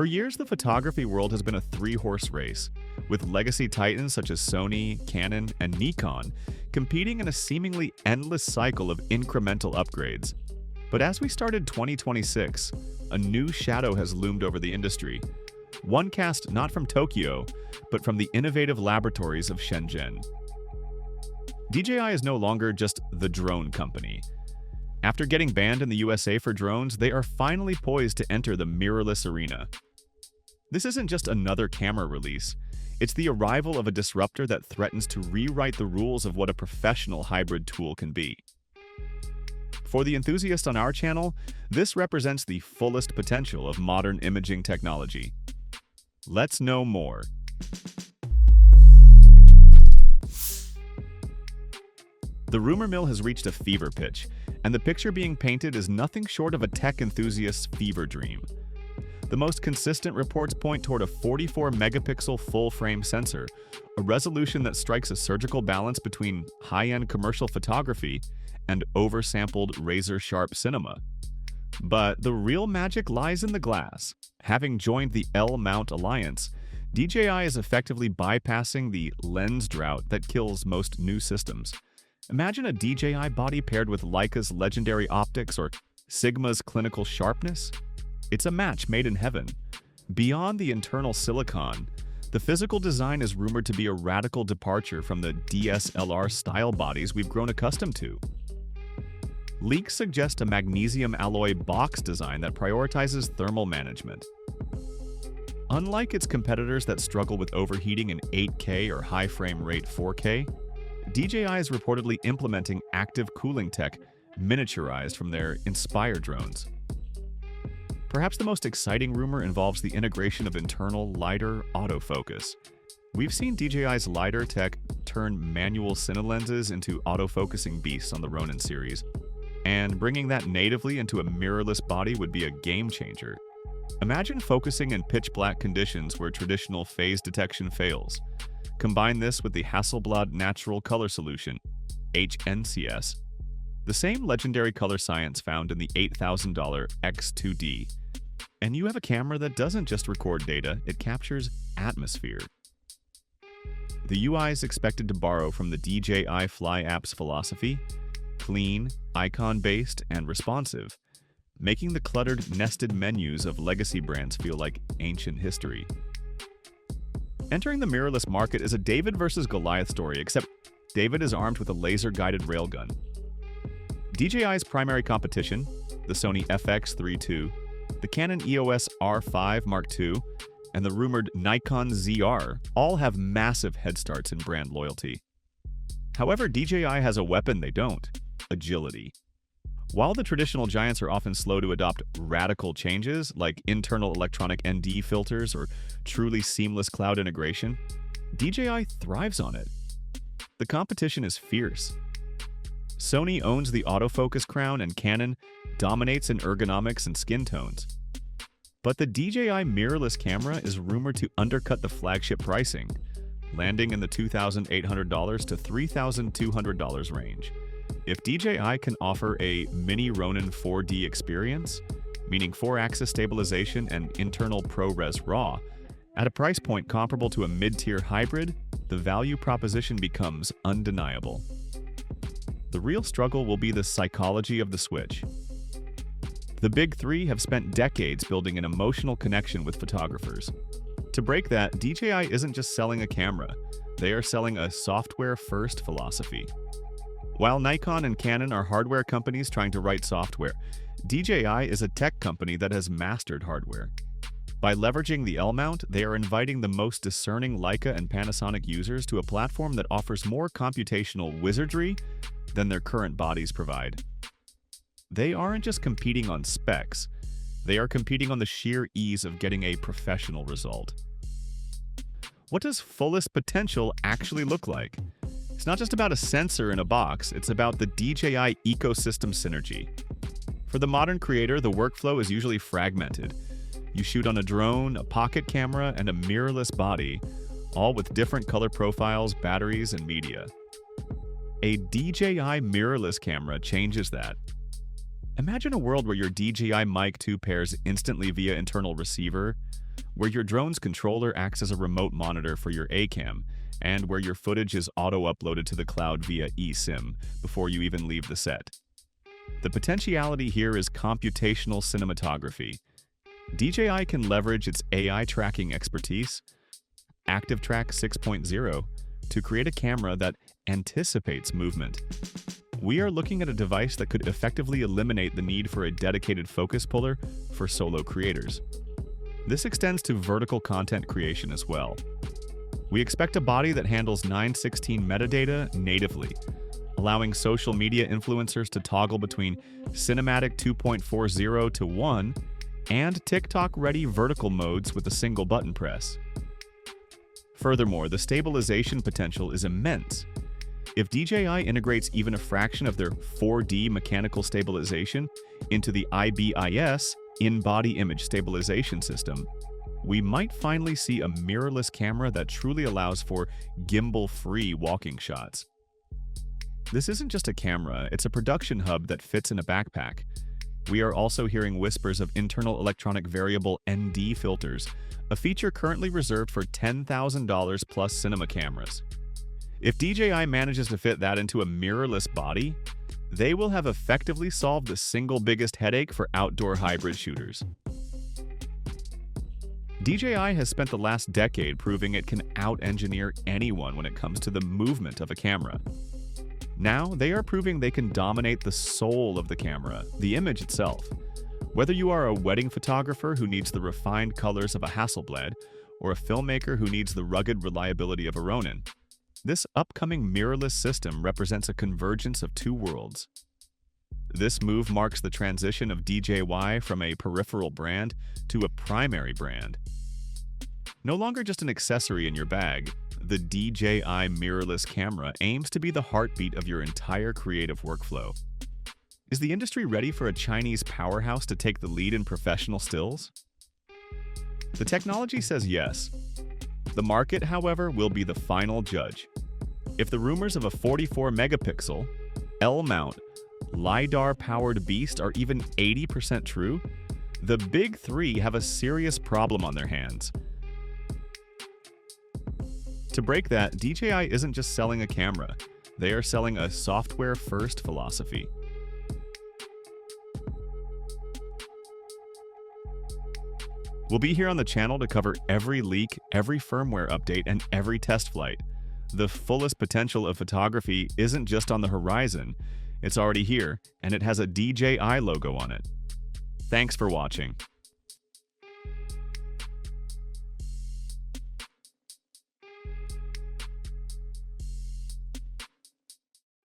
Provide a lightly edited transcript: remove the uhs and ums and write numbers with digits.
For years, the photography world has been a three-horse race, with legacy titans such as Sony, Canon, and Nikon competing in a seemingly endless cycle of incremental upgrades. But as we started 2026, a new shadow has loomed over the industry, one cast not from Tokyo, but from the innovative laboratories of Shenzhen. DJI is no longer just the drone company. After getting banned in the USA for drones, they are finally poised to enter the mirrorless arena. This isn't just another camera release. It's the arrival of a disruptor that threatens to rewrite the rules of what a professional hybrid tool can be. For the enthusiast on our channel, this represents the fullest potential of modern imaging technology. Let's know more. The rumor mill has reached a fever pitch, and the picture being painted is nothing short of a tech enthusiast's fever dream. The most consistent reports point toward a 44-megapixel full-frame sensor, a resolution that strikes a surgical balance between high-end commercial photography and oversampled razor-sharp cinema. But the real magic lies in the glass. Having joined the L-mount alliance, DJI is effectively bypassing the lens drought that kills most new systems. Imagine a DJI body paired with Leica's legendary optics or Sigma's clinical sharpness. It's a match made in heaven. Beyond the internal silicon, the physical design is rumored to be a radical departure from the DSLR style bodies we've grown accustomed to. Leaks suggest a magnesium alloy box design that prioritizes thermal management. Unlike its competitors that struggle with overheating in 8K or high frame rate 4K, DJI is reportedly implementing active cooling tech miniaturized from their Inspire drones. Perhaps the most exciting rumor involves the integration of internal LiDAR autofocus. We've seen DJI's LiDAR tech turn manual cine lenses into autofocusing beasts on the Ronin series, and bringing that natively into a mirrorless body would be a game changer. Imagine focusing in pitch-black conditions where traditional phase detection fails. Combine this with the Hasselblad Natural Color Solution, HNCS, the same legendary color science found in the $8,000 X2D, and you have a camera that doesn't just record data, it captures atmosphere. The UI is expected to borrow from the DJI Fly app's philosophy: clean, icon-based, and responsive, making the cluttered, nested menus of legacy brands feel like ancient history. Entering the mirrorless market is a David versus Goliath story, except David is armed with a laser-guided railgun. DJI's primary competition, the Sony FX3 II, the Canon EOS R5 Mark II, and the rumored Nikon ZR all have massive head starts in brand loyalty. However, DJI has a weapon they don't: agility. While the traditional giants are often slow to adopt radical changes like internal electronic ND filters or truly seamless cloud integration, DJI thrives on it. The competition is fierce. Sony owns the autofocus crown and Canon dominates in ergonomics and skin tones. But the DJI mirrorless camera is rumored to undercut the flagship pricing, landing in the $2,800 to $3,200 range. If DJI can offer a mini Ronin 4D experience, meaning 4-axis stabilization and internal ProRes RAW, at a price point comparable to a mid-tier hybrid, the value proposition becomes undeniable. The real struggle will be the psychology of the switch. The big three have spent decades building an emotional connection with photographers. To break that, DJI isn't just selling a camera, they are selling a software-first philosophy. While Nikon and Canon are hardware companies trying to write software, DJI is a tech company that has mastered hardware. By leveraging the L-mount, they are inviting the most discerning Leica and Panasonic users to a platform that offers more computational wizardry than their current bodies provide. They aren't just competing on specs, they are competing on the sheer ease of getting a professional result. What does fullest potential actually look like? It's not just about a sensor in a box, it's about the DJI ecosystem synergy. For the modern creator, the workflow is usually fragmented. You shoot on a drone, a pocket camera, and a mirrorless body, all with different color profiles, batteries, and media. A DJI mirrorless camera changes that. Imagine a world where your DJI Mic 2 pairs instantly via internal receiver, where your drone's controller acts as a remote monitor for your ACAM, and where your footage is auto-uploaded to the cloud via eSIM before you even leave the set. The potentiality here is computational cinematography. DJI can leverage its AI tracking expertise, ActiveTrack 6.0, to create a camera that anticipates movement. We are looking at a device that could effectively eliminate the need for a dedicated focus puller for solo creators. This extends to vertical content creation as well. We expect a body that handles 916 metadata natively, allowing social media influencers to toggle between cinematic 2.40 to 1 and TikTok-ready vertical modes with a single button press. Furthermore, the stabilization potential is immense. If DJI integrates even a fraction of their 4D mechanical stabilization into the IBIS, in-body image stabilization system, we might finally see a mirrorless camera that truly allows for gimbal-free walking shots. This isn't just a camera, it's a production hub that fits in a backpack. We are also hearing whispers of internal electronic variable ND filters, a feature currently reserved for $10,000 plus cinema cameras. If DJI manages to fit that into a mirrorless body, they will have effectively solved the single biggest headache for outdoor hybrid shooters. DJI has spent the last decade proving it can out-engineer anyone when it comes to the movement of a camera. Now, they are proving they can dominate the soul of the camera, the image itself. Whether you are a wedding photographer who needs the refined colors of a Hasselblad, or a filmmaker who needs the rugged reliability of a Ronin, this upcoming mirrorless system represents a convergence of two worlds. This move marks the transition of DJI from a peripheral brand to a primary brand. No longer just an accessory in your bag, the DJI Mirrorless camera aims to be the heartbeat of your entire creative workflow. Is the industry ready for a Chinese powerhouse to take the lead in professional stills? The technology says yes. The market, however, will be the final judge. If the rumors of a 44-megapixel, L-mount, LiDAR-powered beast are even 80% true, the big three have a serious problem on their hands. To break that, DJI isn't just selling a camera, they are selling a software-first philosophy. We'll be here on the channel to cover every leak, every firmware update, and every test flight. The fullest potential of photography isn't just on the horizon, it's already here, and it has a DJI logo on it. Thanks for watching.